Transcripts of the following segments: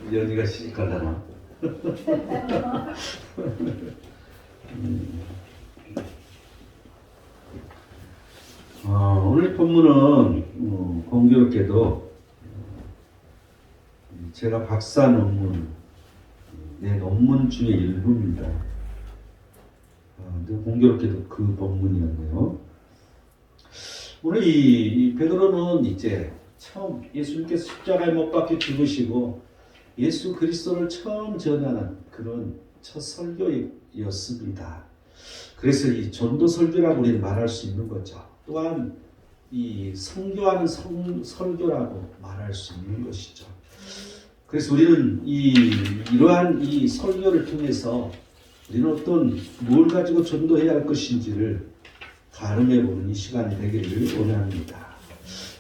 연희가 시집가려나? 오늘 본문은 공교롭게도 제가 박사 논문, 내 논문 중에 일부입니다. 공교롭게도 그 본문이었네요. 오늘 이 베드로는 이제 처음 예수님께서 십자가에 못 박혀 죽으시고 예수 그리스도를 처음 전하는 그런 첫 설교였습니다. 그래서 이 전도 설교라고 우리는 말할 수 있는 거죠. 또한 이 선교하는 설교라고 말할 수 있는 것이죠. 그래서 우리는 이러한 이 설교를 통해서 우리는 어떤 뭘 가지고 전도해야 할 것인지를 가늠해보는 이 시간이 되기를 원합니다.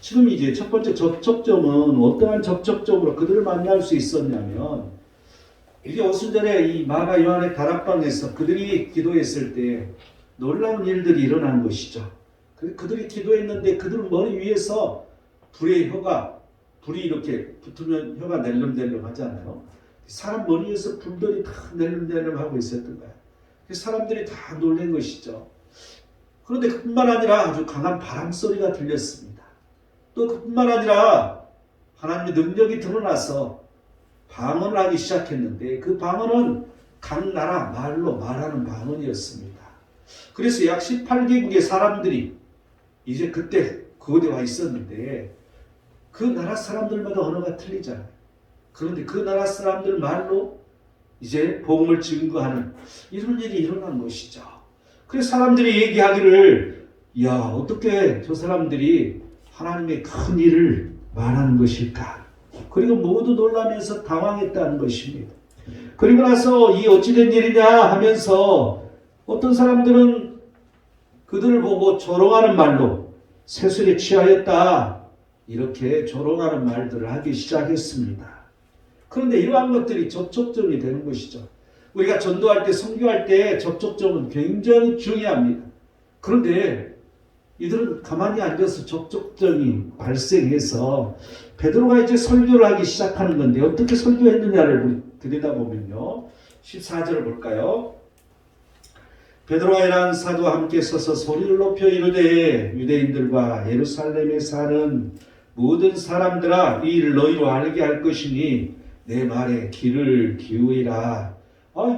지금 이제 첫 번째 접촉점은 어떠한 접촉점으로 그들을 만날 수 있었냐면, 이게 오순 전에 이 마가 요한의 다락방에서 그들이 기도했을 때 놀라운 일들이 일어난 것이죠. 그들이 기도했는데 그들 머리 위에서 불이 이렇게 붙으면 혀가 낼름낼름 하잖아요. 사람 머리 위에서 불들이 다 낼름낼름 하고 있었던 거예요. 사람들이 다 놀란 것이죠. 그런데 그뿐만 아니라 아주 강한 바람 소리가 들렸습니다. 또 그뿐만 아니라 하나님의 능력이 드러나서 방언을 하기 시작했는데 그 방언은 각 나라 말로 말하는 방언이었습니다. 그래서 약 18개국의 사람들이 이제 그때 그곳에 와 있었는데 그 나라 사람들마다 언어가 틀리잖아요. 그런데 그 나라 사람들 말로 이제 복음을 증거하는 이런 일이 일어난 것이죠. 그래서 사람들이 얘기하기를, 야, 어떻게 저 사람들이 하나님의 큰 일을 말하는 것일까? 그리고 모두 놀라면서 당황했다는 것입니다. 그리고 나서 이 어찌된 일이냐 하면서 어떤 사람들은 그들을 보고 조롱하는 말로 세술에 취하였다, 이렇게 조롱하는 말들을 하기 시작했습니다. 그런데 이러한 것들이 접촉점이 되는 것이죠. 우리가 전도할 때, 선교할 때 접촉점은 굉장히 중요합니다. 그런데 이들은 가만히 앉아서 접촉점이 발생해서 베드로가 이제 설교를 하기 시작하는 건데 어떻게 설교했느냐를 들여다보면요. 14절을 볼까요? 베드로와 요한 사도와 함께 서서 소리를 높여 이르되 유대인들과 예루살렘에 사는 모든 사람들아, 이 일을 너희로 알게 할 것이니 내 말에 귀를 기울이라.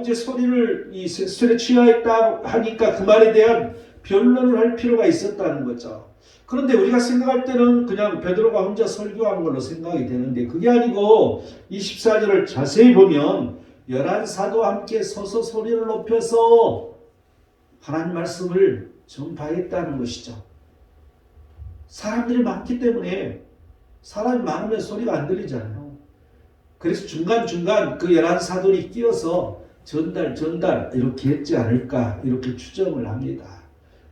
이제 소리를 이 세술에 취하였다 하니까 그 말에 대한 변론을 할 필요가 있었다는 거죠. 그런데 우리가 생각할 때는 그냥 베드로가 혼자 설교한 걸로 생각이 되는데 그게 아니고 24절을 자세히 보면 11사도와 함께 서서 소리를 높여서 하나님 말씀을 전파했다는 것이죠. 사람들이 많기 때문에 사람이 많으면 소리가 안 들리잖아요. 그래서 중간중간 그 11사도들이 끼어서 전달 이렇게 했지 않을까 이렇게 추정을 합니다.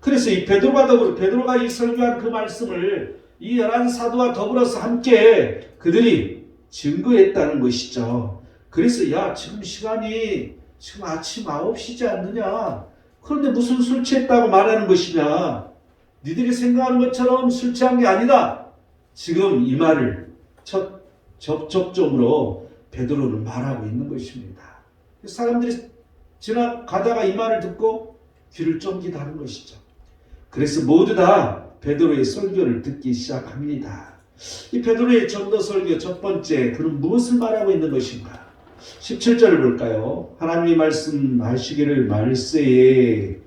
그래서 이 베드로가 이 설교한 그 말씀을 이 11사도와 더불어서 함께 그들이 증거했다는 것이죠. 그래서 지금 시간이 지금 아침 9시지 않느냐, 그런데 무슨 술 취했다고 말하는 것이냐, 니들이 생각하는 것처럼 술 취한 게 아니다. 지금 이 말을 첫 접촉점으로 베드로는 말하고 있는 것입니다. 사람들이 지나가다가 이 말을 듣고 귀를 쫑깃하는 것이죠. 그래서 모두 다 베드로의 설교를 듣기 시작합니다. 이 베드로의 전도 설교 첫 번째, 그는 무엇을 말하고 있는 것인가? 17절을 볼까요? 하나님이 말씀하시기를 말세에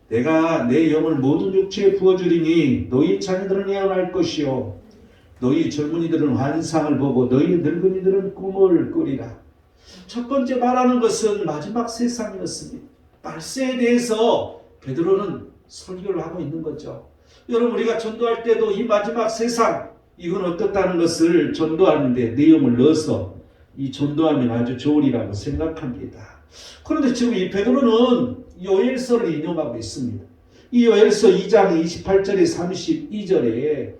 내가 내 영을 모든 육체에 부어주리니 너희 자녀들은 예언할 것이요 너희 젊은이들은 환상을 보고 너희 늙은이들은 꿈을 꾸리라. 첫 번째 말하는 것은 마지막 세상이었습니다. 말세에 대해서 베드로는 설교를 하고 있는 거죠. 여러분, 우리가 전도할 때도 이 마지막 세상, 이건 어떻다는 것을 전도하는데 내용을 넣어서 이 전도하면 아주 좋으리라고 생각합니다. 그런데 지금 이 베드로는 요엘서를 인용하고 있습니다. 이 요엘서 2장 28절에 32절에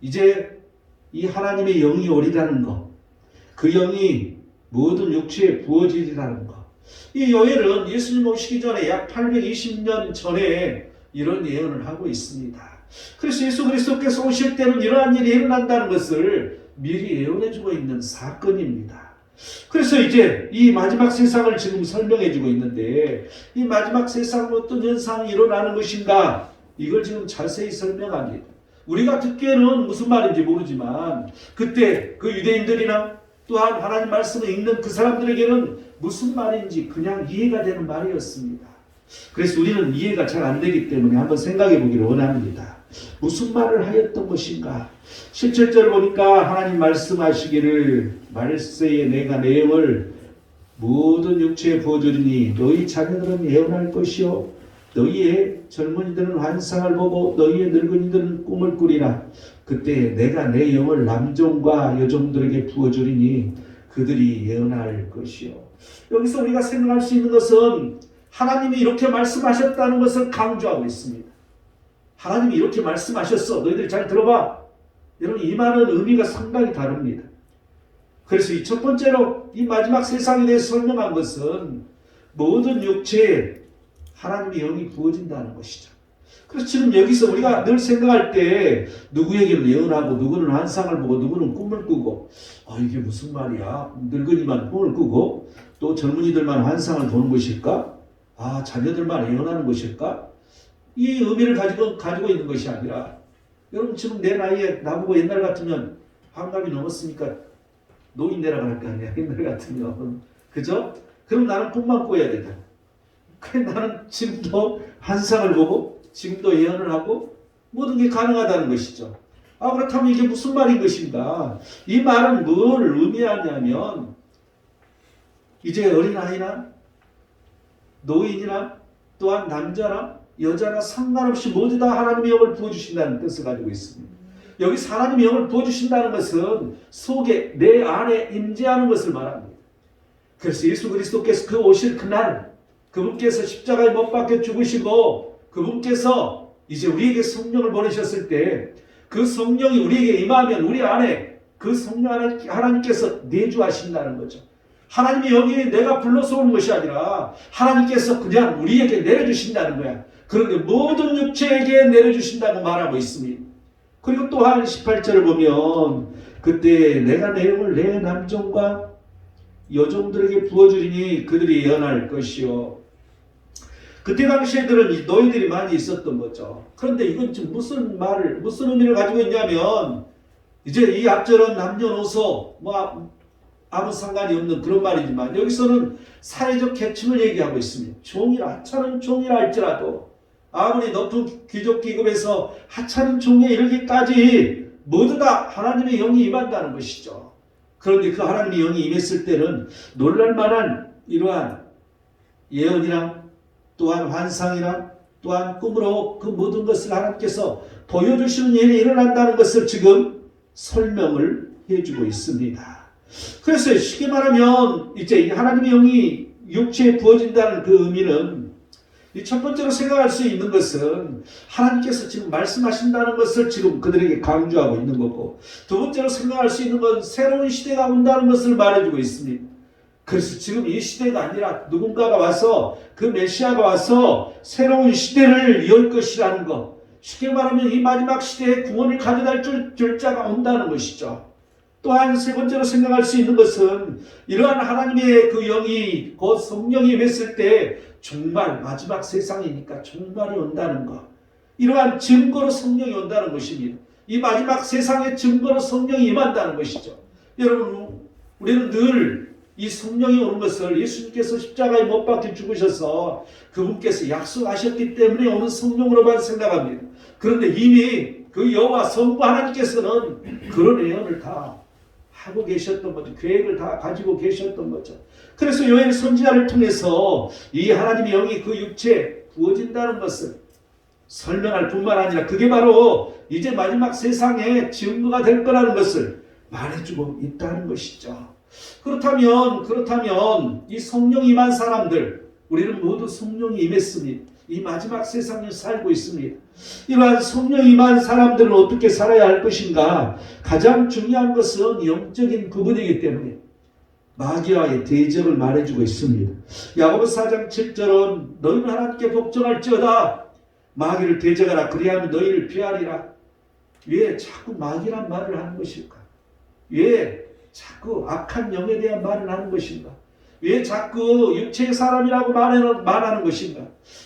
이제 이 하나님의 영이 오리라는 것, 그 영이 모든 육체에 부어지리라는 것. 이 요엘은 예수님 오시기 전에 약 820년 전에 이런 예언을 하고 있습니다. 그래서 예수 그리스도께서 오실 때는 이러한 일이 일어난다는 것을 미리 예언해주고 있는 사건입니다. 그래서 이제 이 마지막 세상을 지금 설명해 주고 있는데 이 마지막 세상은 어떤 현상이 일어나는 것인가 이걸 지금 자세히 설명합니다. 우리가 듣기에는 무슨 말인지 모르지만 그때 그 유대인들이나 또한 하나님 말씀을 읽는 그 사람들에게는 무슨 말인지 그냥 이해가 되는 말이었습니다. 그래서 우리는 이해가 잘 안 되기 때문에 한번 생각해 보기를 원합니다. 무슨 말을 하였던 것인가? 17절 보니까 하나님 말씀하시기를 말세에 내가 내 영을 모든 육체에 부어주리니 너희 자녀들은 예언할 것이요 너희의 젊은이들은 환상을 보고 너희의 늙은이들은 꿈을 꾸리라. 그때 내가 내 영을 남종과 여종들에게 부어주리니 그들이 예언할 것이요. 여기서 우리가 생각할 수 있는 것은 하나님이 이렇게 말씀하셨다는 것을 강조하고 있습니다. 하나님이 이렇게 말씀하셨어. 너희들 잘 들어봐. 여러분 이 말은 의미가 상당히 다릅니다. 그래서 이 첫 번째로 이 마지막 세상에 대해서 설명한 것은 모든 육체에 하나님의 영이 부어진다는 것이죠. 그래서 지금 여기서 우리가 늘 생각할 때 누구에게는 예언하고 누구는 환상을 보고 누구는 꿈을 꾸고 이게 무슨 말이야? 늙은이만 꿈을 꾸고 또 젊은이들만 환상을 보는 것일까? 자녀들만 예언하는 것일까? 이 의미를 가지고 있는 것이 아니라 여러분 지금 내 나이에 나보고 옛날 같으면 환갑이 넘었으니까 노인네라고 할 거 아니야. 옛날 같으면 그죠? 그럼 나는 꿈만 꿔야 되다. 그래 나는 지금도 환상을 보고 지금도 예언을 하고 모든 게 가능하다는 것이죠. 그렇다면 이게 무슨 말인 것인가? 이 말은 뭘 의미하냐면 이제 어린아이나 노인이나 또한 남자나 여자나 상관없이 모두 다 하나님의 영을 부어주신다는 뜻을 가지고 있습니다. 여기 하나님의 영을 부어주신다는 것은 속에 내 안에 임재하는 것을 말합니다. 그래서 예수 그리스도께서 그 오실 그날 그분께서 십자가에 못 박혀 죽으시고 그분께서 이제 우리에게 성령을 보내셨을 때 그 성령이 우리에게 임하면 우리 안에 그 성령 안에 하나님께서 내주하신다는 거죠. 하나님이 여기 내가 불러서 오는 것이 아니라 하나님께서 그냥 우리에게 내려주신다는 거야. 그런데 모든 육체에게 내려주신다고 말하고 있습니다. 그리고 또한 18절을 보면 그때 내가 내 영을 내 남종과 여종들에게 부어주리니 그들이 예언할 것이요. 그때 당시에들은 노예들이 많이 있었던 거죠. 그런데 이건 지금 무슨 의미를 가지고 있냐면 이제 이 앞절은 남녀노소 아무 상관이 없는 그런 말이지만 여기서는 사회적 계층을 얘기하고 있습니다. 하찮은 종이라 할지라도 아무리 높은 귀족 기급에서 하찮은 종에 이르기까지 모두 다 하나님의 영이 임한다는 것이죠. 그런데 그 하나님의 영이 임했을 때는 놀랄만한 이러한 예언이랑 또한 환상이랑 또한 꿈으로 그 모든 것을 하나님께서 보여주시는 일이 일어난다는 것을 지금 설명을 해주고 있습니다. 그래서 쉽게 말하면 이제 하나님의 영이 육체에 부어진다는 그 의미는 이 첫 번째로 생각할 수 있는 것은 하나님께서 지금 말씀하신다는 것을 지금 그들에게 강조하고 있는 거고, 두 번째로 생각할 수 있는 건 새로운 시대가 온다는 것을 말해주고 있습니다. 그래서 지금 이 시대가 아니라 누군가가 와서 그 메시아가 와서 새로운 시대를 열 것이라는 것, 쉽게 말하면 이 마지막 시대에 구원을 가져다 줄 자가 온다는 것이죠. 또한 세 번째로 생각할 수 있는 것은 이러한 하나님의 그 영이 곧 성령이 임했을 때 정말 마지막 세상이니까 종말이 온다는 것, 이러한 증거로 성령이 온다는 것입니다. 이 마지막 세상의 증거로 성령이 임한다는 것이죠. 여러분, 우리는 늘 이 성령이 오는 것을 예수님께서 십자가에 못 박혀 죽으셔서 그분께서 약속하셨기 때문에 오는 성령으로만 생각합니다. 그런데 이미 그 여호와 성부 하나님께서는 그런 예언을 다 하고 계셨던 거죠. 계획을 다 가지고 계셨던 거죠. 그래서 요엘 선지자를 통해서 이 하나님의 영이 그 육체에 부어진다는 것을 설명할 뿐만 아니라 그게 바로 이제 마지막 세상에 증거가 될 거라는 것을 말해주고 있다는 것이죠. 그렇다면 이 성령이 임한 사람들, 우리는 모두 성령이 임했습니다. 이 마지막 세상에 살고 있습니다. 이러한 성령이 임한 사람들은 어떻게 살아야 할 것인가? 가장 중요한 것은 영적인 부분이기 때문에 마귀와의 대적을 말해주고 있습니다. 야고보서 4장 7절은 너희는 하나님께 복종할지어다 마귀를 대적하라 그리하면 너희를 피하리라. 왜 자꾸 마귀란 말을 하는 것일까? 왜 자꾸 악한 영에 대한 말을 하는 것인가? 왜 자꾸 육체의 사람이라고 말하는 것인가?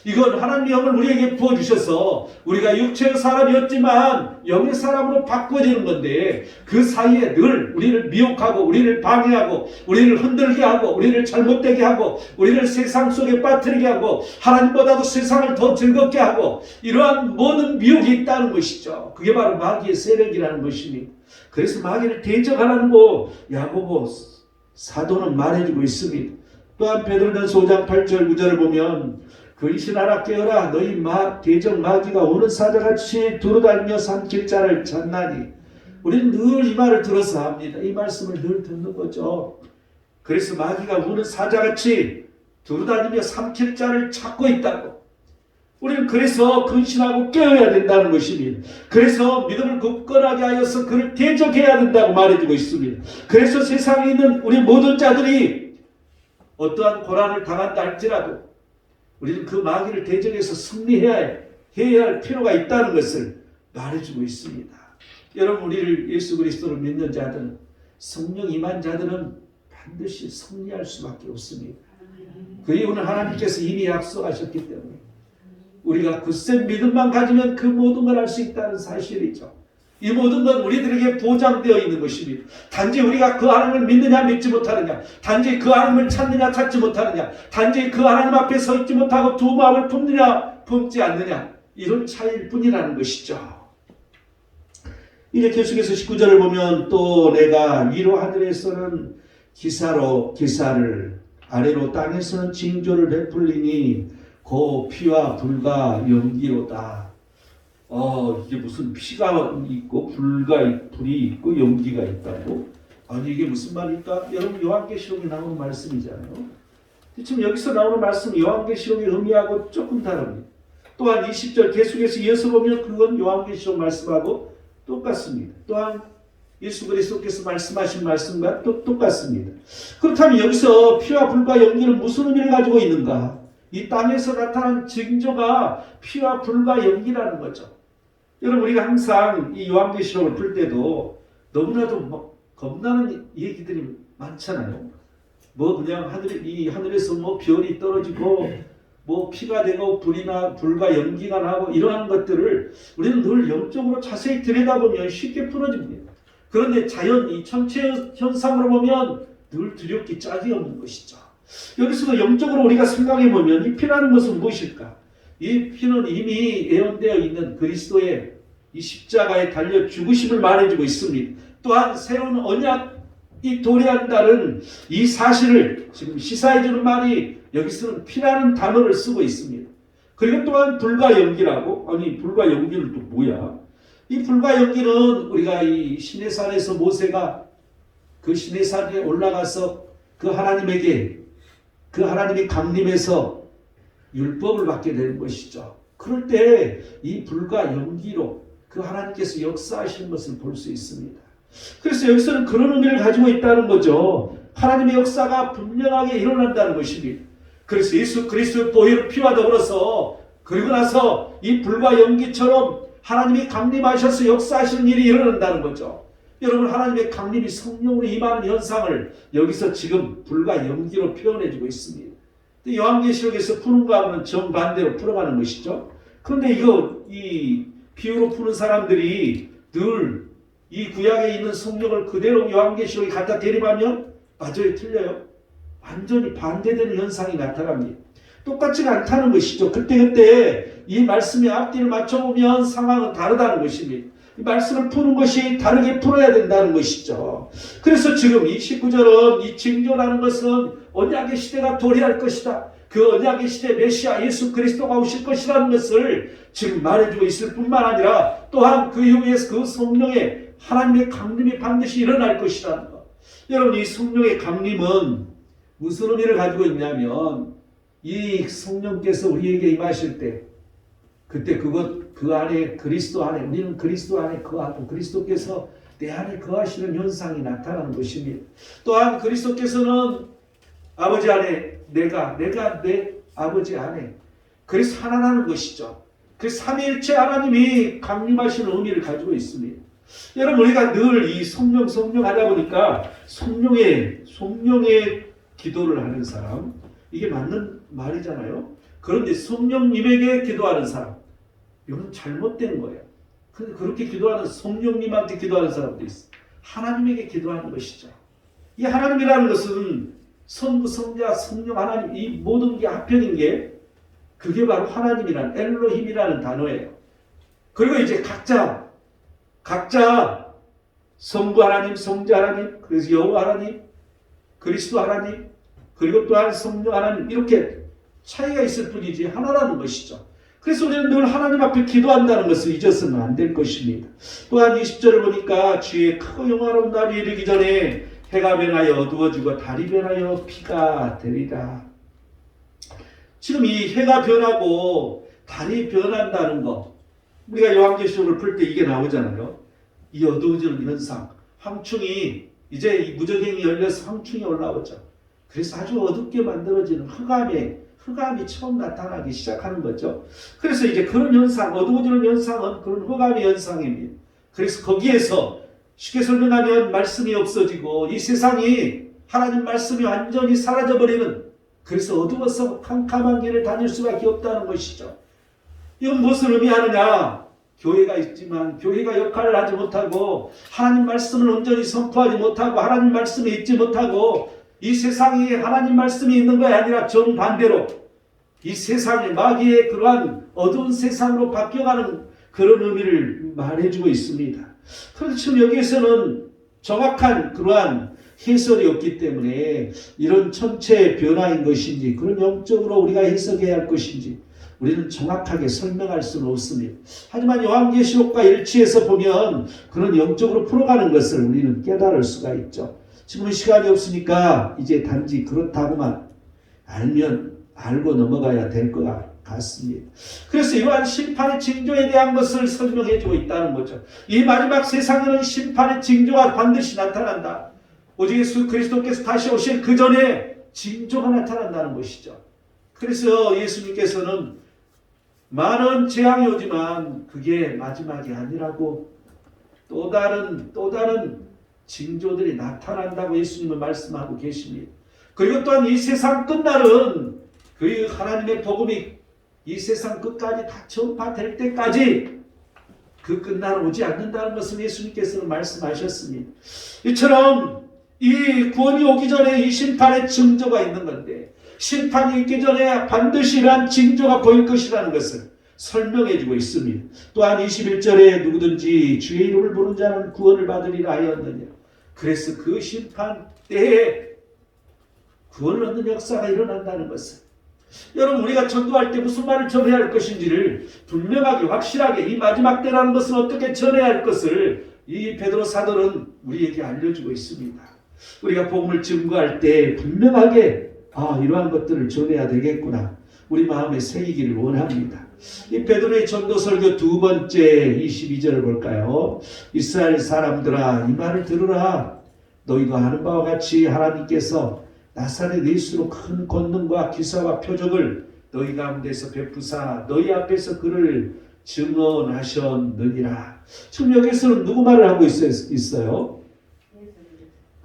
이건 하나님의 영을 우리에게 부어주셔서 우리가 육체의 사람이었지만 영의 사람으로 바꿔지는 건데, 그 사이에 늘 우리를 미혹하고 우리를 방해하고 우리를 흔들게 하고 우리를 잘못되게 하고 우리를 세상 속에 빠뜨리게 하고 하나님보다도 세상을 더 즐겁게 하고 이러한 모든 미혹이 있다는 것이죠. 그게 바로 마귀의 세력이라는 것이니, 그래서 마귀를 대적하라는 거 야고보 사도는 말해주고 있습니다. 또한 베드로전서 5장 8절 9절을 보면 근신하라 깨어라 너희 대적 마귀가 오는 사자같이 두루다니며 삼킬 자를 찾나니, 우리는 늘 이 말을 들어서 합니다. 이 말씀을 늘 듣는 거죠. 그래서 마귀가 오는 사자같이 두루다니며 삼킬 자를 찾고 있다고. 우리는 그래서 근신하고 깨어야 된다는 것입니다. 그래서 믿음을 굳건하게 하여서 그를 대적해야 된다고 말해주고 있습니다. 그래서 세상에 있는 우리 모든 자들이 어떠한 고난을 당한다 할지라도 우리는 그 마귀를 대적해서 승리해야 할 필요가 있다는 것을 말해주고 있습니다. 여러분, 우리를 예수 그리스도를 믿는 자들은, 성령 임한 자들은 반드시 승리할 수밖에 없습니다. 그 이유는 하나님께서 이미 약속하셨기 때문에 우리가 굳센 믿음만 가지면 그 모든 걸 할 수 있다는 사실이죠. 이 모든 건 우리들에게 보장되어 있는 것입니다. 단지 우리가 그 하나님을 믿느냐 믿지 못하느냐, 단지 그 하나님을 찾느냐 찾지 못하느냐, 단지 그 하나님 앞에 서 있지 못하고 두 마음을 품느냐 품지 않느냐, 이런 차이일 뿐이라는 것이죠. 이제 계속해서 19절을 보면 또 내가 위로 하늘에서는 기사를 아래로 땅에서는 징조를 베풀리니 고 피와 불과 연기로다. 이게 무슨 피가 있고 불이 있고 연기가 있다고? 아니 이게 무슨 말일까? 여러분, 요한계시록에 나오는 말씀이잖아요. 지금 여기서 나오는 말씀 요한계시록의 의미하고 조금 다릅니다. 또한 20절 계속해서 이어서 보면 그건 요한계시록 말씀하고 똑같습니다. 또한 예수 그리스도께서 말씀하신 말씀과 또 똑같습니다. 그렇다면 여기서 피와 불과 연기는 무슨 의미를 가지고 있는가? 이 땅에서 나타난 징조가 피와 불과 연기라는 거죠. 여러분, 우리가 항상 이 요한계시록을 풀 때도 너무나도 겁나는 얘기들이 많잖아요. 그냥 하늘에서 별이 떨어지고 피가 되고 불과 연기가 나고 이러한 것들을 우리는 늘 영적으로 자세히 들여다보면 쉽게 풀어집니다. 그런데 자연 이 천체 현상으로 보면 늘 두렵기 짝이 없는 것이죠. 여기서도 영적으로 우리가 생각해 보면 이 피라는 것은 무엇일까? 이 피는 이미 예언되어 있는 그리스도의 이 십자가에 달려 죽으심을 말해주고 있습니다. 또한 새로운 언약이 도래한다는 이 사실을 지금 시사해주는 말이 여기서는 피라는 단어를 쓰고 있습니다. 그리고 또한 불과 연기라고? 아니 불과 연기는 또 뭐야? 이 불과 연기는 우리가 이 시내산에서 모세가 그 시내산에 올라가서 그 하나님이 강림해서 율법을 받게 되는 것이죠. 그럴 때 이 불과 연기로 그 하나님께서 역사하시는 것을 볼 수 있습니다. 그래서 여기서는 그런 의미를 가지고 있다는 거죠. 하나님의 역사가 분명하게 일어난다는 것입니다. 그래서 예수 그리스도의 보혈 피와 더불어서 그리고 나서 이 불과 연기처럼 하나님이 강림하셔서 역사하시는 일이 일어난다는 거죠. 여러분, 하나님의 강림이 성령으로 임하는 현상을 여기서 지금 불과 연기로 표현해주고 있습니다. 요한계시록에서 푸는 거하고는 정반대로 풀어가는 것이죠. 그런데 이 비유로 푸는 사람들이 늘 이 구약에 있는 성령을 그대로 요한계시록에 갖다 대립하면 맞아요, 틀려요. 완전히 반대되는 현상이 나타납니다. 똑같지가 않다는 것이죠. 그때 이 말씀의 앞뒤를 맞춰보면 상황은 다르다는 것입니다. 이 말씀을 푸는 것이 다르게 풀어야 된다는 것이죠. 그래서 지금 이 19절은 이 징조라는 것은 언약의 시대가 도래할 것이다. 그 언약의 시대 메시아 예수 그리스도가 오실 것이라는 것을 지금 말해주고 있을 뿐만 아니라 또한 그 이후에 그 성령의 하나님의 강림이 반드시 일어날 것이라는 것. 여러분, 이 성령의 강림은 무슨 의미를 가지고 있냐면 이 성령께서 우리에게 임하실 때 그때 그 안에 그리스도 안에 우리는 그리스도 안에 거하고 그리스도께서 내 안에 거하시는 현상이 나타나는 것입니다. 또한 그리스도께서는 아버지 안에 내가 내 아버지 안에 그래서 하나라는 것이죠. 그 삼위일체 하나님이 강림하시는 의미를 가지고 있습니다. 여러분 우리가 늘 이 성령 하다 보니까 성령의 기도를 하는 사람, 이게 맞는 말이잖아요. 그런데 성령님에게 기도하는 사람, 이건 잘못된 거예요. 그렇게 기도하는, 성령님한테 기도하는 사람도 있어. 하나님에게 기도하는 것이죠. 이 하나님이라는 것은 성부, 성자, 성령, 하나님, 이 모든 게 합편인 게, 그게 바로 하나님이란 엘로힘이라는 단어예요. 그리고 이제 각자 성부 하나님, 성자 하나님, 그래서 여호와 하나님, 그리스도 하나님, 그리고 또한 성령 하나님, 이렇게 차이가 있을 뿐이지 하나라는 것이죠. 그래서 우리는 늘 하나님 앞에 기도한다는 것을 잊어서는 안 될 것입니다. 또한 20절을 보니까 주의 크고 영화로운 날이 이르기 전에 해가 변하여 어두워지고 달이 변하여 비가 되리라. 지금 이 해가 변하고 달이 변한다는 거, 우리가 요한계시록을 풀 때 이게 나오잖아요. 이 어두워지는 현상, 황충이 이제 이 무저갱이 열려서 황충이 올라오죠. 그래서 아주 어둡게 만들어지는 흑암이 처음 나타나기 시작하는 거죠. 그래서 이제 그런 현상, 어두워지는 현상은 그런 흑암의 현상입니다. 그래서 거기에서 쉽게 설명하면 말씀이 없어지고 이 세상이 하나님 말씀이 완전히 사라져버리는, 그래서 어두워서 캄캄한 길을 다닐 수밖에 없다는 것이죠. 이건 무엇을 의미하느냐? 교회가 있지만 교회가 역할을 하지 못하고 하나님 말씀을 온전히 선포하지 못하고 하나님 말씀에 있지 못하고 이 세상에 하나님 말씀이 있는 것이 아니라 정반대로 이 세상의 마귀의 그러한 어두운 세상으로 바뀌어가는 그런 의미를 말해주고 있습니다. 그런데 지금 여기에서는 정확한 그러한 해설이 없기 때문에 이런 천체의 변화인 것인지 그런 영적으로 우리가 해석해야 할 것인지 우리는 정확하게 설명할 수는 없습니다. 하지만 요한계시록과 일치해서 보면 그런 영적으로 풀어가는 것을 우리는 깨달을 수가 있죠. 지금은 시간이 없으니까 이제 단지 그렇다고만 알고 넘어가야 될 것 같습니다. 그래서 이러한 심판의 징조에 대한 것을 설명해주고 있다는 거죠. 이 마지막 세상에는 심판의 징조가 반드시 나타난다. 오직 예수 그리스도께서 다시 오실 그 전에 징조가 나타난다는 것이죠. 그래서 예수님께서는 많은 재앙이 오지만 그게 마지막이 아니라고 또 다른 징조들이 나타난다고 예수님은 말씀하고 계십니다. 그리고 또한 이 세상 끝날은 그 하나님의 복음이 이 세상 끝까지 다 전파될 때까지 그 끝날은 오지 않는다는 것을 예수님께서는 말씀하셨습니다. 이처럼 이 구원이 오기 전에 이 심판의 징조가 있는 건데 심판이 있기 전에 반드시 이러한 징조가 보일 것이라는 것을 설명해주고 있습니다. 또한 21절에 누구든지 주의 이름을 부르는 자는 구원을 받으리라 하였느냐. 그래서 그 심판 때에 구원을 얻는 역사가 일어난다는 것을, 여러분 우리가 전도할 때 무슨 말을 전해야 할 것인지를 분명하게 확실하게 이 마지막 때라는 것은 어떻게 전해야 할 것을 이 베드로 사도는 우리에게 알려주고 있습니다. 우리가 복음을 증거할 때 분명하게 이러한 것들을 전해야 되겠구나 우리 마음에 새기기를 원합니다. 이 베드로의 전도 설교 두 번째 22절을 볼까요? 이스라엘 사람들아 이 말을 들으라. 너희가 아는 바와 같이 하나님께서 나사렛 예수로 큰 권능과 기사와 표적을 너희 가운데서 베푸사 너희 앞에서 그를 증언하셨느니라. 지금 여기서는 누구 말을 하고 있어요?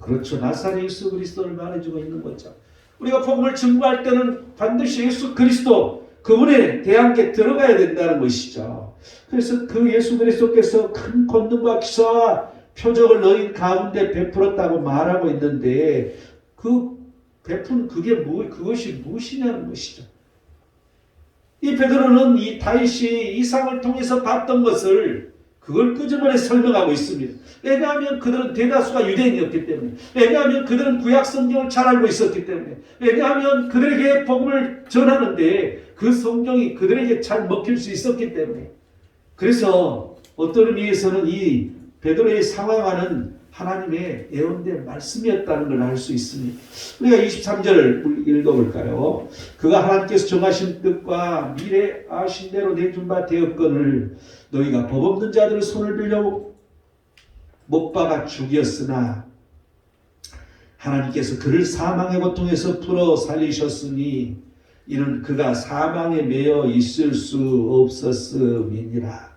그렇죠. 나사렛 예수 그리스도를 말해주고 있는 거죠. 우리가 복음을 증거할 때는 반드시 예수 그리스도 그분에 대한 게 들어가야 된다는 것이죠. 그래서 그 예수 그리스도께서 큰 권능과 기사와 표적을 너희 가운데 베풀었다고 말하고 있는데 그 베푼 그것이 무엇이냐는 것이죠. 이 베드로는 이 다윗이 이상을 통해서 봤던 것을 그걸 끄집어내 설명하고 있습니다. 왜냐하면 그들은 대다수가 유대인이었기 때문에, 왜냐하면 그들은 구약 성경을 잘 알고 있었기 때문에, 왜냐하면 그들에게 복음을 전하는데 그 성경이 그들에게 잘 먹힐 수 있었기 때문에, 그래서 어떤 의미에서는 이 베드로의 상황과는 하나님의 예언된 말씀이었다는 걸 알 수 있습니다. 우리가 23절을 읽어볼까요? 그가 하나님께서 정하신 뜻과 미래 아신 대로 내준 바 되었거늘 너희가 법 없는 자들의 손을 빌려 못 박아 죽였으나 하나님께서 그를 사망의 고통에서 풀어 살리셨으니 이는 그가 사망에 매여 있을 수 없었음이니라.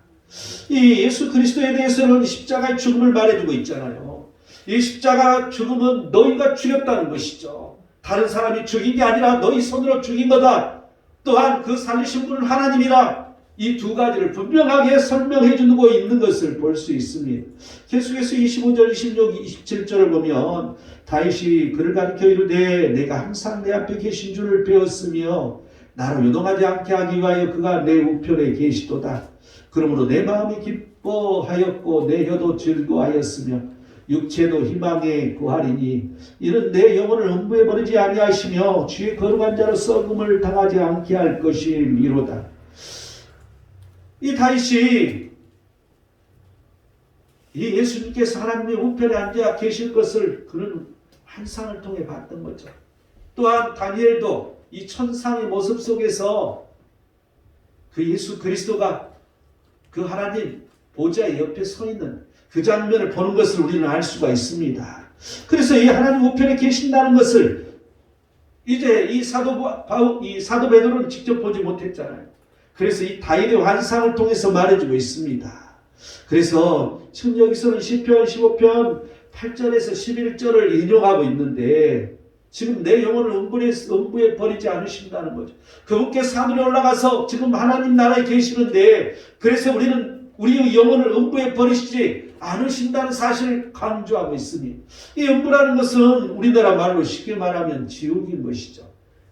이 예수 그리스도에 대해서는 십자가의 죽음을 말해주고 있잖아요. 이 십자가 죽음은 너희가 죽였다는 것이죠. 다른 사람이 죽인 게 아니라 너희 손으로 죽인 거다. 또한 그 살리신 분은 하나님이라. 이 두 가지를 분명하게 설명해 주고 있는 것을 볼 수 있습니다. 계속해서 25절, 26, 27절을 보면 다윗이 그를 가리켜 이르되 내가 항상 내 앞에 계신 줄을 배웠으며 나로 요동하지 않게 하기 위하여 그가 내 우편에 계시도다. 그러므로 내 마음이 기뻐하였고 내 혀도 즐거워하였으며 육체도 희망에 구하리니 이는 내 영혼을 음부에 버리지 아니하시며 주의 거룩한 자로 썩음을 당하지 않게 할 것이미로다. 이 다윗이 이 예수님께서 하나님의 우편에 앉아 계실 것을 그는 환상을 통해 봤던 거죠. 또한 다니엘도 이 천상의 모습 속에서 그 예수 그리스도가 그 하나님 보좌의 옆에 서 있는 그 장면을 보는 것을 우리는 알 수가 있습니다. 그래서 이 하나님 우편에 계신다는 것을 이제 이 사도 베드로는 직접 보지 못했잖아요. 그래서 이 다윗의 환상을 통해서 말해주고 있습니다. 그래서 지금 여기서는 시편 15편 8절에서 11절을 인용하고 있는데 지금 내 영혼을 음부에 버리지 않으신다는 거죠. 그분께서 하늘에 올라가서 지금 하나님 나라에 계시는데 그래서 우리는 우리의 영혼을 음부에 버리시지 않으신다는 사실을 강조하고 있습니다. 이 음부라는 것은 우리나라 말로 쉽게 말하면 지옥인 것이죠.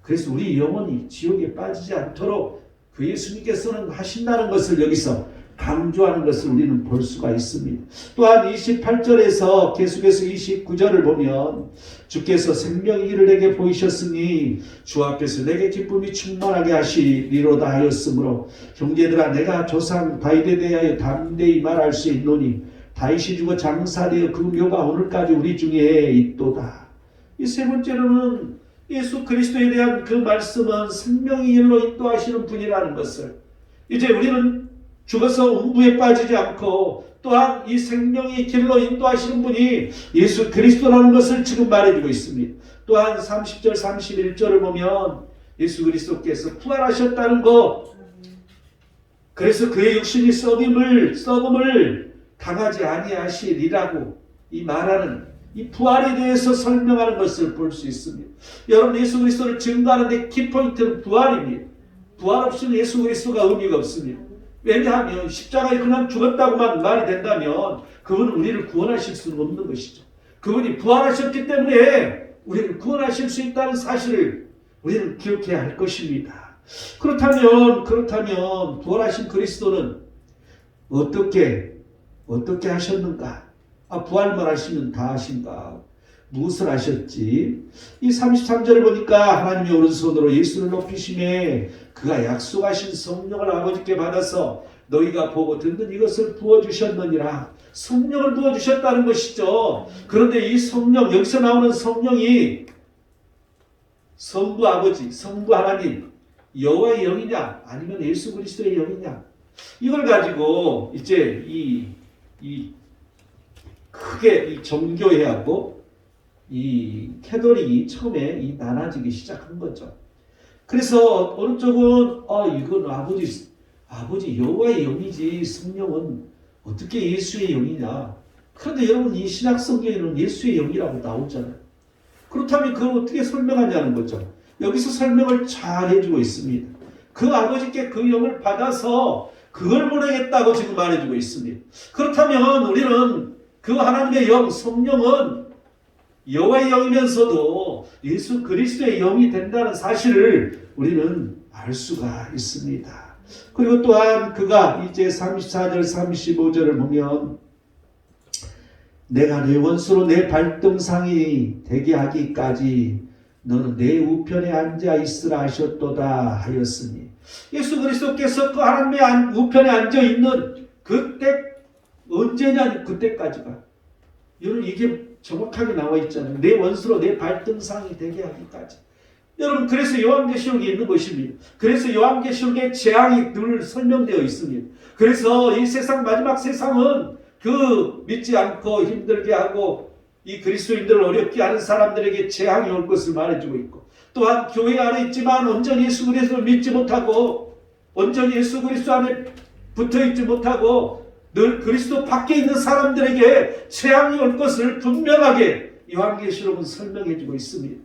그래서 우리 영혼이 지옥에 빠지지 않도록 그 예수님께서는 하신다는 것을 여기서 강조하는 것을 우리는 볼 수가 있습니다. 또한 28절에서 계속해서 29절을 보면 주께서 생명의 길을 내게 보이셨으니 주 앞에서 내게 기쁨이 충만하게 하시리로다 하였으므로 형제들아 내가 조상 다윗에 대하여 담대히 말할 수 있노니 다윗이 죽어 장사되어 그 묘가 오늘까지 우리 중에 있도다. 이 세 번째로는 예수 그리스도에 대한 그 말씀은 생명의 길로 인도하시는 분이라는 것을 이제 우리는 죽어서 음부에 빠지지 않고 또한 이 생명의 길로 인도하시는 분이 예수 그리스도라는 것을 지금 말해주고 있습니다. 또한 30절 31절을 보면 예수 그리스도께서 부활하셨다는 것 그래서 그의 육신이 썩음을 당하지 아니하시리라고 이 말하는 이 부활에 대해서 설명하는 것을 볼 수 있습니다. 여러분 예수 그리스도를 증거하는 데 키포인트는 부활입니다. 부활 없이는 예수 그리스도가 의미가 없습니다. 왜냐하면 십자가에 그냥 죽었다고만 말이 된다면 그분은 우리를 구원하실 수는 없는 것이죠. 그분이 부활하셨기 때문에 우리를 구원하실 수 있다는 사실을 우리는 기억해야 할 것입니다. 그렇다면 부활하신 그리스도는 어떻게 하셨는가? 부활만 하시면 다 하신가? 무엇을 하셨지? 이 33절을 보니까 하나님의 오른손으로 예수를 높이심에 그가 약속하신 성령을 아버지께 받아서 너희가 보고 듣는 이것을 부어주셨느니라. 성령을 부어주셨다는 것이죠. 그런데 이 성령, 여기서 나오는 성령이 성부 아버지, 성부 하나님, 여호와의 영이냐 아니면 예수 그리스도의 영이냐 이걸 가지고 이제 크게 이 정교회하고 이 캐톨릭이 처음에 나눠지기 시작한 거죠. 그래서 어느 쪽은 이건 아버지 여호와의 영이지 성령은 어떻게 예수의 영이냐. 그런데 여러분 이 신약 성경에는 예수의 영이라고 나오잖아요. 그렇다면 그걸 어떻게 설명하냐는 거죠. 여기서 설명을 잘 해주고 있습니다. 그 아버지께 그 영을 받아서 그걸 보내겠다고 지금 말해주고 있습니다. 그렇다면 우리는 그 하나님의 영, 성령은 여호와의 영이면서도 예수 그리스도의 영이 된다는 사실을 우리는 알 수가 있습니다. 그리고 또한 그가 이제 34절, 35절을 보면 내가 내 원수로 내 발등상이 되게 하기까지 너는 내 우편에 앉아 있으라 하셨도다 하였으니 예수 그리스도께서 그 하나님의 우편에 앉아 있는 그때 언제냐 그때까지가 여러분 이게 정확하게 나와 있잖아요. 내 원수로 내 발등상이 되게 하기까지. 여러분 그래서 요한계시록에 있는 것입니다. 그래서 요한계시록에 재앙이 늘 설명되어 있습니다. 그래서 이 세상 마지막 세상은 그 믿지 않고 힘들게 하고 이 그리스도인들을 어렵게 하는 사람들에게 재앙이 올 것을 말해주고 있고 또한 교회 안에 있지만 온전히 예수 그리스도를 믿지 못하고 온전히 예수 그리스도 안에 붙어있지 못하고 늘 그리스도 밖에 있는 사람들에게 재앙이 올 것을 분명하게 요한계시록은 설명해주고 있습니다.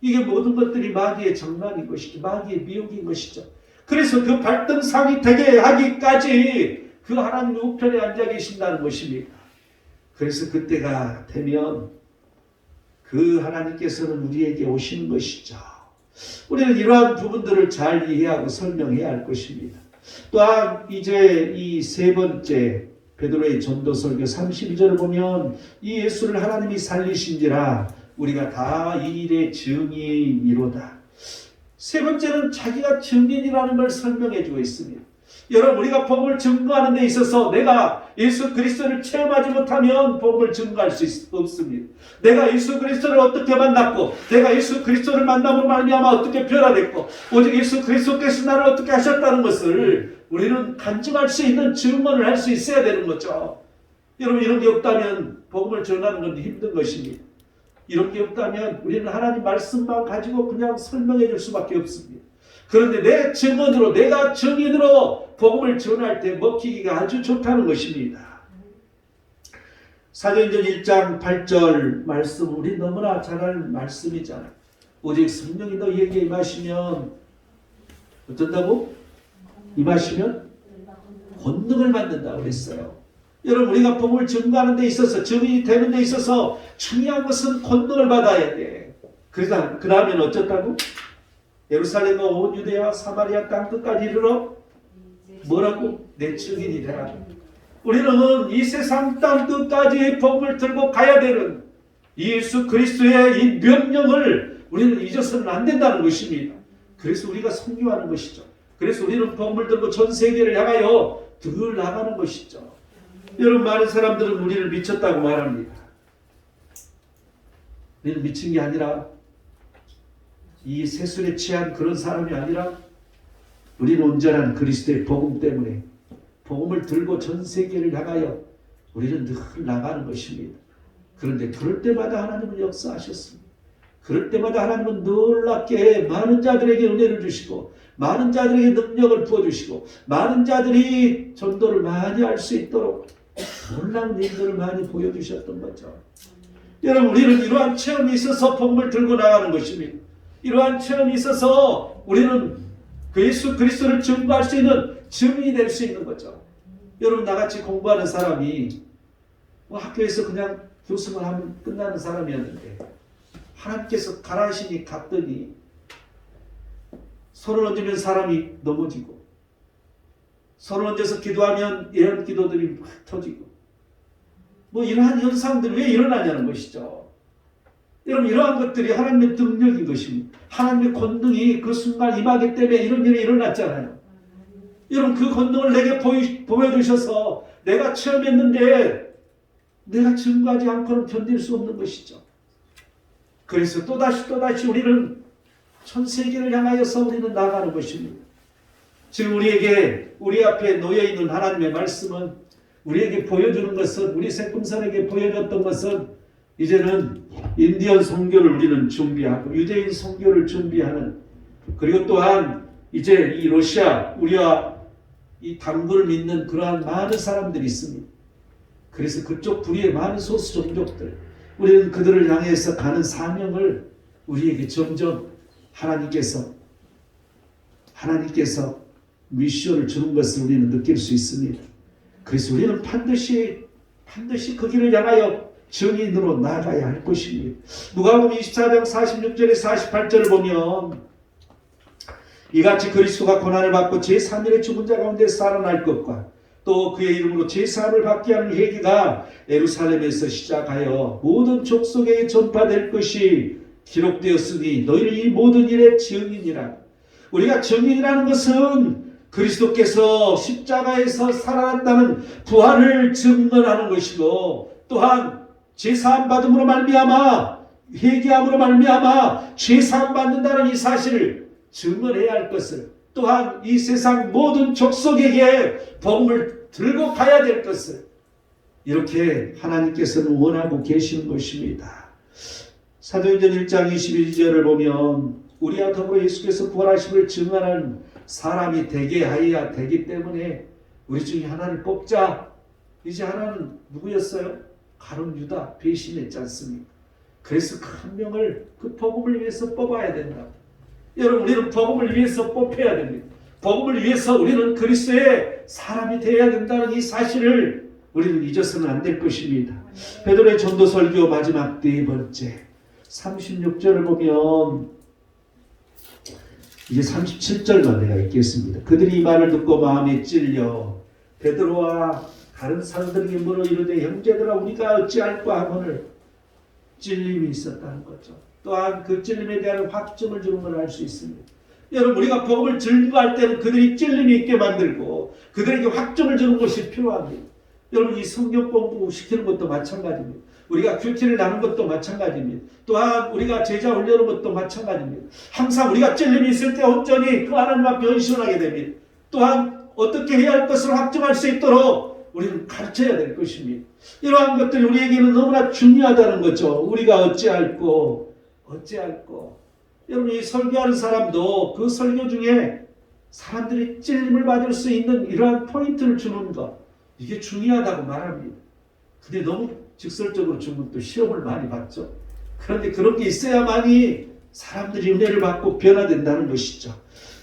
이게 모든 것들이 마귀의 장난인 것이죠. 마귀의 미혹인 것이죠. 그래서 그 발등상이 되게 하기까지 그 하나님 우편에 앉아 계신다는 것입니다. 그래서 그때가 되면 그 하나님께서는 우리에게 오시는 것이죠. 우리는 이러한 부분들을 잘 이해하고 설명해야 할 것입니다. 또한 이제 이 세 번째 베드로의 전도설교 32절을 보면 이 예수를 하나님이 살리신지라 우리가 다 이 일의 증인이로다. 세 번째는 자기가 증인이라는 걸 설명해 주고 있습니다. 여러분, 우리가 복음을 증거하는 데 있어서 내가 예수 그리스도를 체험하지 못하면 복음을 증거할 수 없습니다. 내가 예수 그리스도를 어떻게 만났고 내가 예수 그리스도를 만남으로 말미암아 어떻게 변화됐고 오직 예수 그리스도께서 나를 어떻게 하셨다는 것을 우리는 간증할 수 있는 증언을 할 수 있어야 되는 거죠. 여러분, 이런 게 없다면 복음을 전하는 건 힘든 것입니다. 이런 게 없다면 우리는 하나님 말씀만 가지고 그냥 설명해 줄 수밖에 없습니다. 그런데 내 증언으로, 내가 증인으로 복음을 전할 때 먹히기가 아주 좋다는 것입니다. 사도행전 1장 8절 말씀, 우리 너무나 잘 아는 말씀이잖아요. 오직 성령이 너희에게 임하시면 어쩐다고? 임하시면 권능을 받는다고 그랬어요. 여러분, 우리가 복음을 증거하는 데 있어서, 증인이 되는 데 있어서 중요한 것은 권능을 받아야 돼. 그래서 그 다음에는 어쩌다고? 예루살렘과 온 유대와 사마리아 땅 끝까지 이르러 뭐라고? 내 증인이 되라. 우리는 이 세상 땅 끝까지 복음을 들고 가야 되는 예수 그리스도의 이 명령을 우리는 잊어서는 안 된다는 것입니다. 그래서 우리가 선교하는 것이죠. 그래서 우리는 복음을 들고 전 세계를 향하여 늘 나가는 것이죠. 여러분, 많은 사람들은 우리를 미쳤다고 말합니다. 우리는 미친 게 아니라 이 세술에 취한 그런 사람이 아니라 우리는 온전한 그리스도의 복음 때문에 복음을 들고 전 세계를 향하여 우리는 늘 나가는 것입니다. 그런데 그럴 때마다 하나님은 역사하셨습니다. 그럴 때마다 하나님은 놀랍게 많은 자들에게 은혜를 주시고 많은 자들에게 능력을 부어주시고 많은 자들이 전도를 많이 할 수 있도록 놀라운 일들을 많이 보여주셨던 거죠. 여러분, 우리는 이러한 체험이 있어서 복음을 들고 나가는 것입니다. 이러한 체험이 있어서 우리는 그 예수 그리스도를 증거할 수 있는 증인이 될 수 있는 거죠. 여러분, 나같이 공부하는 사람이 학교에서 그냥 교수만 하면 끝나는 사람이었는데 하나님께서 가라하시니 갔더니 손을 얹으면 사람이 넘어지고 손을 얹어서 기도하면 이런 기도들이 막 터지고 이러한 현상들이 왜 일어나냐는 것이죠. 여러분, 이러한 것들이 하나님의 능력인 것입니다. 하나님의 권능이 그 순간 임하기 때문에 이런 일이 일어났잖아요. 여러분, 그 권능을 내게 보여주셔서 내가 체험했는데 내가 증거하지 않고는 견딜 수 없는 것이죠. 그래서 또다시 우리는 전 세계를 향하여서 우리는 나가는 것입니다. 지금 우리 앞에 놓여있는 하나님의 말씀은 우리에게 보여주는 것은, 우리 새꿈선에게 보여줬던 것은 이제는 인디언 선교를 우리는 준비하고 유대인 선교를 준비하는, 그리고 또한 이제 이 러시아, 우리와 이 당구를 믿는 그러한 많은 사람들이 있습니다. 그래서 그쪽 불의의 많은 소수 종족들, 우리는 그들을 향해서 가는 사명을 우리에게 점점 하나님께서 미션을 주는 것을 우리는 느낄 수 있습니다. 그래서 우리는 반드시 그 길을 향하여 증인으로 나아가야 할 것입니다. 누가복음 24장 46절에 48절을 보면 이같이 그리스도가 고난을 받고 제3일에 죽은 자 가운데 살아날 것과 또 그의 이름으로 제3을 받게 하는 회개가 예루살렘에서 시작하여 모든 족속에 전파될 것이 기록되었으니 너희는 이 모든 일의 증인이라. 우리가 증인이라는 것은 그리스도께서 십자가에서 살아났다는 부활을 증언하는 것이고, 또한 제사함 받음으로 말미암아, 회개함으로 말미암아 제사함 받는다는 이 사실을 증언해야 할 것을, 또한 이 세상 모든 족속에게 복음을 들고 가야 될 것을 이렇게 하나님께서는 원하고 계시는 것입니다. 사도행전 1장 22절을 보면 우리와 더불어 예수께서 부활하심을 증언하는 사람이 되게 하여야 되기 때문에 우리 중에 하나를 뽑자. 이제 하나는 누구였어요? 가룟 유다 배신했지 않습니까? 그래서 그 한 명을 그 복음을 위해서 뽑아야 된다. 여러분, 우리는 복음을 위해서 뽑혀야 됩니다. 복음을 위해서 우리는 그리스도의 사람이 되어야 된다는 이 사실을 우리는 잊어서는 안 될 것입니다. 베드로의 전도 설교 마지막 네 번째 36절을 보면 이제 37절만 내가 읽겠습니다. 그들이 이 말을 듣고 마음에 찔려 베드로와 다른 사람들에게 물어 이르되 형제들아 우리가 어찌할까 하거늘 찔림이 있었다는 거죠. 또한 그 찔림에 대한 확증을 주는 걸 알 수 있습니다. 여러분, 우리가 복음을 증거할 때는 그들이 찔림이 있게 만들고 그들에게 확증을 주는 것이 필요합니다. 여러분, 이 성경 공부 시키는 것도 마찬가지입니다. 우리가 큐티를 나눈 것도 마찬가지입니다. 또한 우리가 제자 훈련하는 것도 마찬가지입니다. 항상 우리가 찔림이 있을 때 온전히 그 하나님 앞에 헌신하게 됩니다. 또한 어떻게 해야 할 것을 확증할 수 있도록 우리는 가르쳐야 될 것입니다. 이러한 것들이 우리에게는 너무나 중요하다는 거죠. 우리가 어찌할꼬. 여러분, 이 설교하는 사람도 그 설교 중에 사람들이 찔림을 받을 수 있는 이러한 포인트를 주는 것, 이게 중요하다고 말합니다. 근데 너무 직설적으로 주면 또 시험을 많이 받죠. 그런데 그런 게 있어야만이 사람들이 은혜를 받고 변화된다는 것이죠.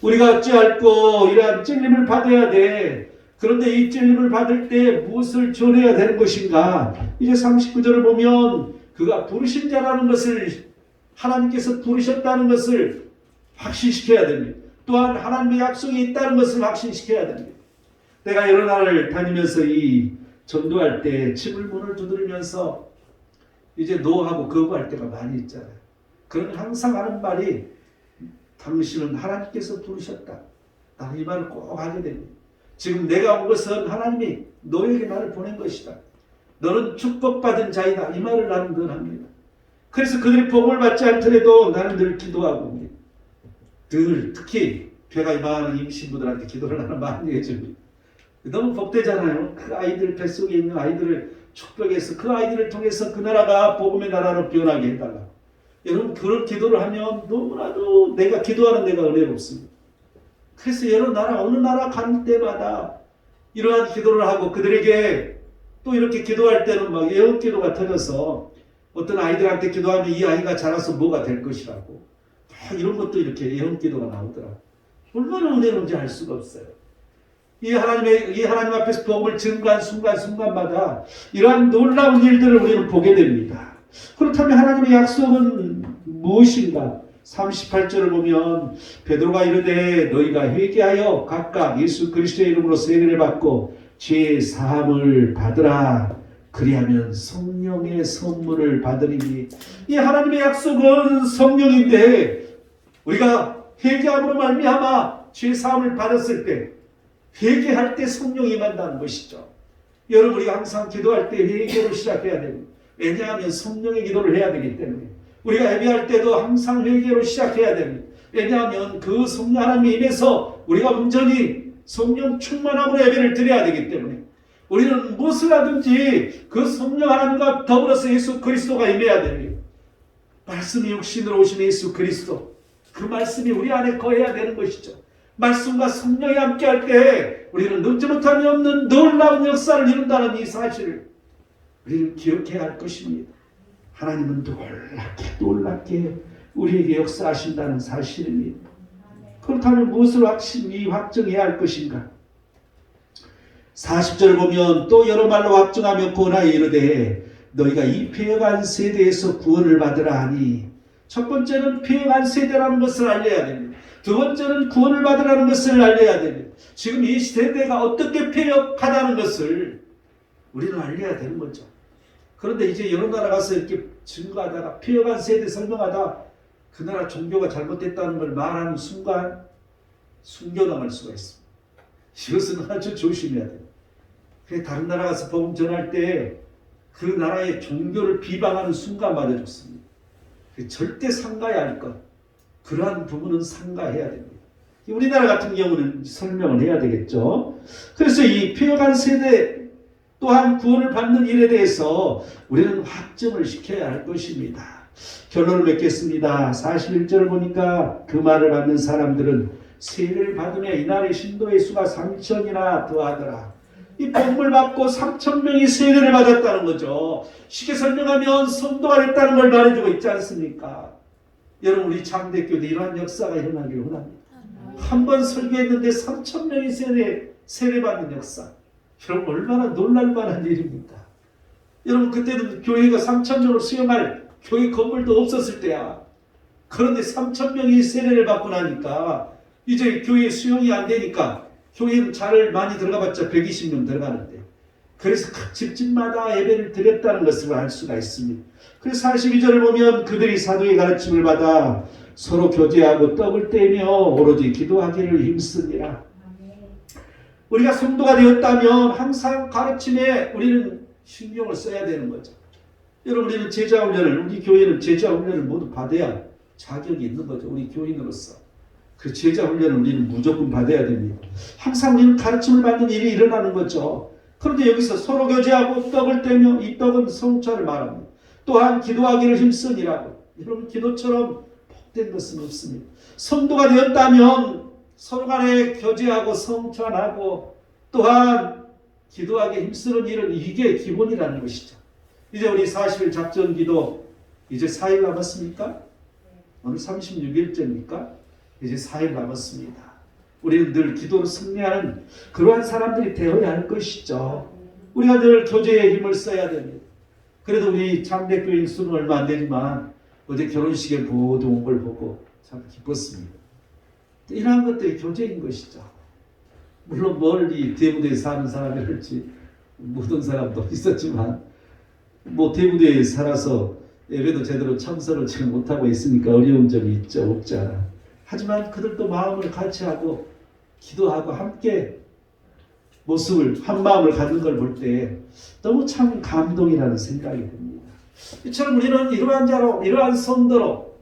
우리가 어찌할꼬 이러한 찔림을 받아야 돼. 그런데 이 찔림을 받을 때 무엇을 전해야 되는 것인가? 이제 39절을 보면 그가 부르신 자라는 것을, 하나님께서 부르셨다는 것을 확신시켜야 됩니다. 또한 하나님의 약속이 있다는 것을 확신시켜야 됩니다. 내가 여러 나라를 다니면서 이 전도할 때 침을 문을 두드리면서 이제 노하고 거부할 때가 많이 있잖아요. 그러면 항상 하는 말이 당신은 하나님께서 부르셨다. 나는 이 말을 꼭 하게 됩니다. 지금 내가 온 것은 하나님이 너에게 나를 보낸 것이다. 너는 축복받은 자이다. 이 말을 나는 늘 합니다. 그래서 그들이 복을 받지 않더라도 나는 늘 기도하고 늘 특히 배가 이만한 임신부들한테 기도를 나는 많이 해줍니다. 너무 복되잖아요. 그 아이들 뱃속에 있는 아이들을 축복해서 그 아이들을 통해서 그 나라가 복음의 나라로 변하게 해달라. 여러분, 그런 기도를 하면 너무나도 내가 기도하는 데가 은혜롭습니다. 그래서 여러 나라, 어느 나라 갈 때마다 이러한 기도를 하고 그들에게 또 이렇게 기도할 때는 막 예언 기도가 터져서 어떤 아이들한테 기도하면 이 아이가 자라서 뭐가 될 것이라고 이런 것도 이렇게 예언 기도가 나오더라고요. 얼마나 은혜로운지 알 수가 없어요. 이 하나님 앞에서 복음을 증거한 순간마다 이러한 놀라운 일들을 우리는 보게 됩니다. 그렇다면 하나님의 약속은 무엇인가? 38절을 보면 베드로가 이르되 너희가 회개하여 각각 예수 그리스도의 이름으로 세례를 받고 죄 사함을 받으라. 그리하면 성령의 선물을 받으리니. 이 하나님의 약속은 성령인데 우리가 회개함으로 말미암아 죄 사함을 받았을 때, 회개할 때 성령이 임한다는 것이죠. 여러분, 우리가 항상 기도할 때 회개로 시작해야 됩니다. 왜냐하면 성령의 기도를 해야 되기 때문에. 우리가 예배할 때도 항상 회개로 시작해야 됩니다. 왜냐하면 그 성령 하나님의 임해서 우리가 온전히 성령 충만함으로 예배를 드려야 되기 때문에 우리는 무엇을 하든지 그 성령 하나님과 더불어서 예수 그리스도가 임해야 됩니다. 말씀이 육신으로 오신 예수 그리스도, 그 말씀이 우리 안에 거해야 되는 것이죠. 말씀과 성령이 함께할 때 우리는 능지 못함이 없는 놀라운 역사를 이룬다는 이 사실을 우리는 기억해야 할 것입니다. 하나님은 놀랍게 우리에게 역사하신다는 사실입니다. 그렇다면 무엇을 확정해야 할 것인가? 40절을 보면 또 여러 말로 확증하며 구원하여 이르되 너희가 이 폐역한 세대에서 구원을 받으라 하니, 첫 번째는 폐역한 세대라는 것을 알려야 됩니다. 두 번째는 구원을 받으라는 것을 알려야 됩니다. 지금 이 세대가 어떻게 폐역하다는 것을 우리는 알려야 되는 거죠. 그런데 이제 여러 나라 가서 이렇게 증거하다가 폐역한 세대 설명하다 그 나라 종교가 잘못됐다는 걸 말하는 순간 순교당할 수가 있습니다. 이것은 아주 조심해야 돼요. 다른 나라 가서 복음 전할 때 그 나라의 종교를 비방하는 순간 맞아줬습니다. 절대 삼가해야 할 것, 그러한 부분은 삼가해야 됩니다. 우리나라 같은 경우는 설명을 해야 되겠죠. 그래서 이 폐역한 세대 또한 구원을 받는 일에 대해서 우리는 확증을 시켜야 할 것입니다. 결론을 맺겠습니다. 41절을 보니까 그 말을 받는 사람들은 세례를 받으며 이날의 신도의 수가 3천이나 더하더라. 이 복음을 받고 3,000명이 세례를 받았다는 거죠. 쉽게 설명하면 성도가 됐다는 걸 말해주고 있지 않습니까? 여러분, 우리 장대교도 이러한 역사가 일어나기를 원합니다. 한 번 설교했는데 3,000명이 세례받는 역사. 여러분, 얼마나 놀랄 만한 일입니까? 여러분, 그때는 교회가 3,000명을 수용할 교회 건물도 없었을 때야. 그런데 3,000명이 세례를 받고 나니까 이제 교회 수용이 안 되니까 교회는 잘 많이 들어가봤자 120명 들어가는데, 그래서 각 집집마다 예배를 드렸다는 것을 알 수가 있습니다. 그래서 42절을 보면 그들이 사도의 가르침을 받아 서로 교제하고 떡을 떼며 오로지 기도하기를 힘쓰니라. 우리가 성도가 되었다면 항상 가르침에 우리는 신경을 써야 되는 거죠. 여러분, 우리는 제자훈련을, 우리 교회는 제자훈련을 모두 받아야 자격이 있는 거죠. 우리 교인으로서. 그 제자훈련을 우리는 무조건 받아야 됩니다. 항상 우리는 가르침을 받는 일이 일어나는 거죠. 그런데 여기서 서로 교제하고 떡을 떼며, 이 떡은 성찬을 말합니다. 또한 기도하기를 힘쓰니라고. 여러분, 기도처럼 복된 것은 없습니다. 성도가 되었다면 서로 간에 교제하고 성찬하고 또한 기도하기 힘쓰는 일은 이게 기본이라는 것이죠. 이제 우리 40일 작전 기도 이제 4일 남았습니까? 오늘 36일째입니까? 이제 4일 남았습니다. 우리는 늘 기도로 승리하는 그러한 사람들이 되어야 할 것이죠. 우리가 늘 교제에 힘을 써야 됩니다. 그래도 우리 장대교인 수는 얼마 안 되지만 어제 결혼식에 모두 온 걸 보고 참 기뻤습니다. 이러한 것들이 교제인 것이죠. 물론 멀리 대부도에 사는 사람이랄지 모든 사람도 있었지만 대부도에 살아서 예배도 제대로 참석을 지금 못하고 있으니까 어려운 점이 있죠. 없지 않아. 하지만 그들도 마음을 같이 하고 기도하고 함께 모습을 한 마음을 갖는 걸 볼 때 너무 참 감동이라는 생각이 듭니다. 이처럼 우리는 이러한 자로, 이러한 성도로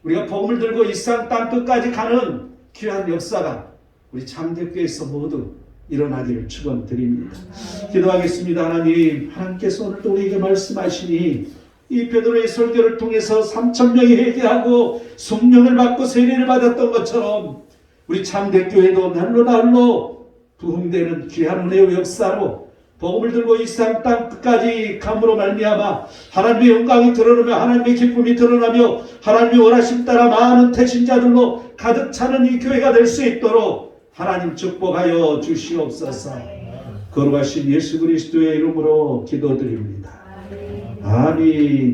우리가 복음을 들고 이 세상 땅끝까지 가는 귀한 역사가 우리 장대교회에서 모두 일어나기를 축원드립니다. 기도하겠습니다. 하나님께서 오늘도 우리에게 말씀하시니 이 베드로의 설교를 통해서 3,000명이 회개하고 성령을 받고 세례를 받았던 것처럼 우리 장대교회도 날로 부흥되는 귀한 은혜의 역사로 복음을 들고 이 세상 땅 끝까지 감으로 말미암아 하나님의 영광이 드러나며 하나님의 기쁨이 드러나며 하나님의 원하심 따라 많은 태신자들로 가득 차는 이 교회가 될 수 있도록 하나님 축복하여 주시옵소서. 거룩하신 예수 그리스도의 이름으로 기도드립니다. 아멘.